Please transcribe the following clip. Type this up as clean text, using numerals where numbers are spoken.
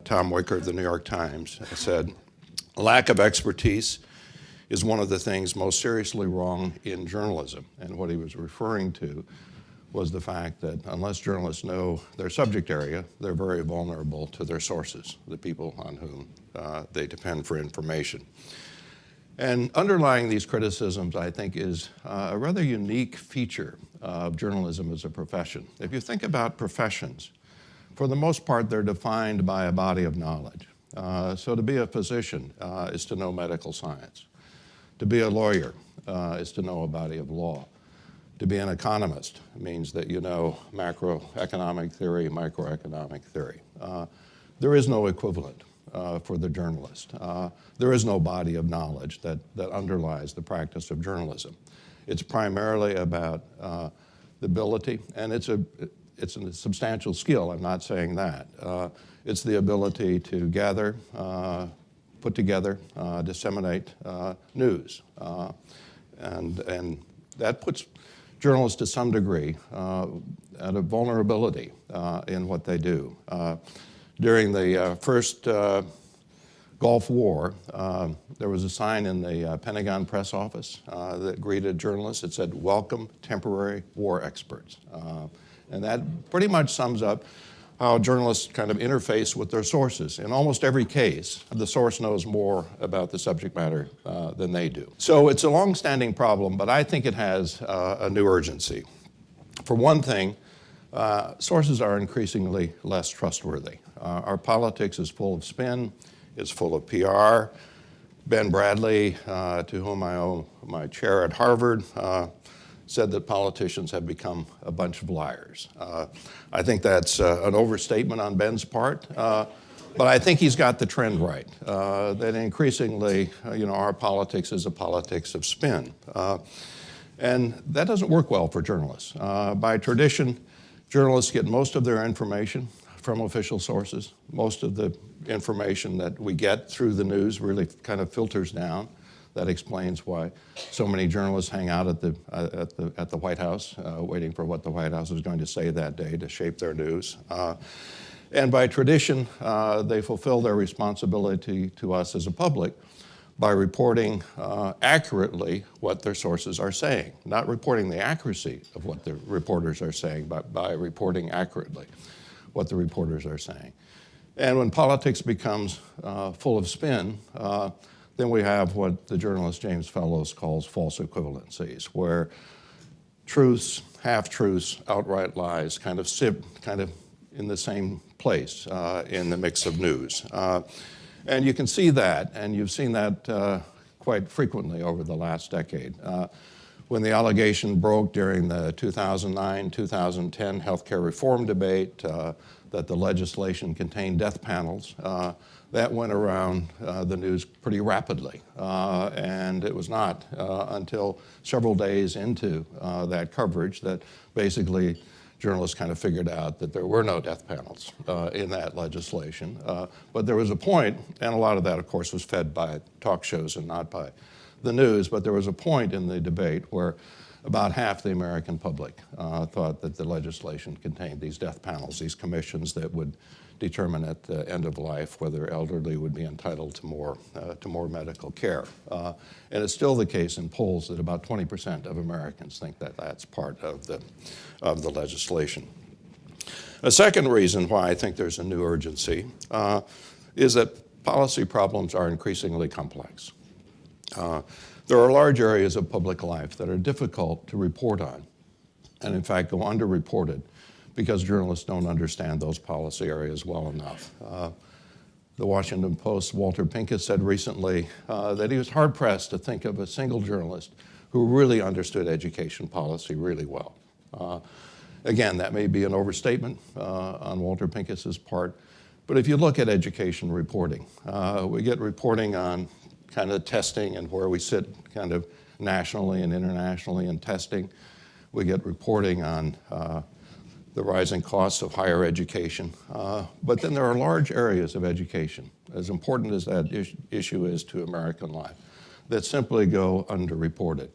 Tom Wicker of the New York Times said, lack of expertise is one of the things most seriously wrong in journalism. And what he was referring to was the fact that unless journalists know their subject area, they're very vulnerable to their sources, the people on whom they depend for information. And underlying these criticisms, I think, is a rather unique feature of journalism as a profession. If you think about professions, for the most part, they're defined by a body of knowledge. So to be a physician is to know medical science. To be a lawyer is to know a body of law. To be an economist means that you know macroeconomic theory, microeconomic theory. There is no equivalent for the journalist. There is no body of knowledge that underlies the practice of journalism. It's primarily about the ability, and it's a substantial skill, I'm not saying that. It's the ability to gather, put together, disseminate news. And that puts journalists to some degree at a vulnerability in what they do. During the first Gulf War, there was a sign in the Pentagon press office that greeted journalists. It said, "Welcome temporary war experts." And that pretty much sums up how journalists kind of interface with their sources. In almost every case, the source knows more about the subject matter than they do. So it's a long-standing problem, but I think it has a new urgency. For one thing, sources are increasingly less trustworthy. Our politics is full of spin, it's full of PR. Ben Bradley, to whom I owe my chair at Harvard, said that politicians have become a bunch of liars. I think that's an overstatement on Ben's part, but I think he's got the trend right, that increasingly, our politics is a politics of spin. And that doesn't work well for journalists. By tradition, journalists get most of their information from official sources. Most of the information that we get through the news really kind of filters down. That explains why so many journalists hang out at the White House, waiting for what the White House is going to say that day to shape their news. And by tradition, they fulfill their responsibility to us as a public by reporting accurately what their sources are saying. Not reporting the accuracy of what the reporters are saying, but by reporting accurately what the reporters are saying. And when politics becomes full of spin, then we have what the journalist James Fellows calls false equivalencies, where truths, half-truths, outright lies kind of sit in the same place in the mix of news. And you can see that, and you've seen that quite frequently over the last decade. When the allegation broke during the 2009-2010 healthcare reform debate that the legislation contained death panels, that went around the news pretty rapidly. And it was not until several days into that coverage that basically journalists kind of figured out that there were no death panels in that legislation. But there was a point, and a lot of that, of course, was fed by talk shows and not by the news, but there was a point in the debate where about half the American public thought that the legislation contained these death panels, these commissions that would determine at the end of life whether elderly would be entitled to more medical care. And it's still the case in polls that about 20% of Americans think that that's part of the legislation. A second reason why I think there's a new urgency is that policy problems are increasingly complex. There are large areas of public life that are difficult to report on, and in fact go underreported because journalists don't understand those policy areas well enough. The Washington Post's Walter Pincus said recently that he was hard-pressed to think of a single journalist who really understood education policy really well. Again, that may be an overstatement on Walter Pincus's part, but if you look at education reporting, we get reporting on kind of testing and where we sit kind of nationally and internationally in testing. We get reporting on the rising costs of higher education. But then there are large areas of education, as important as that issue is to American life, that simply go underreported.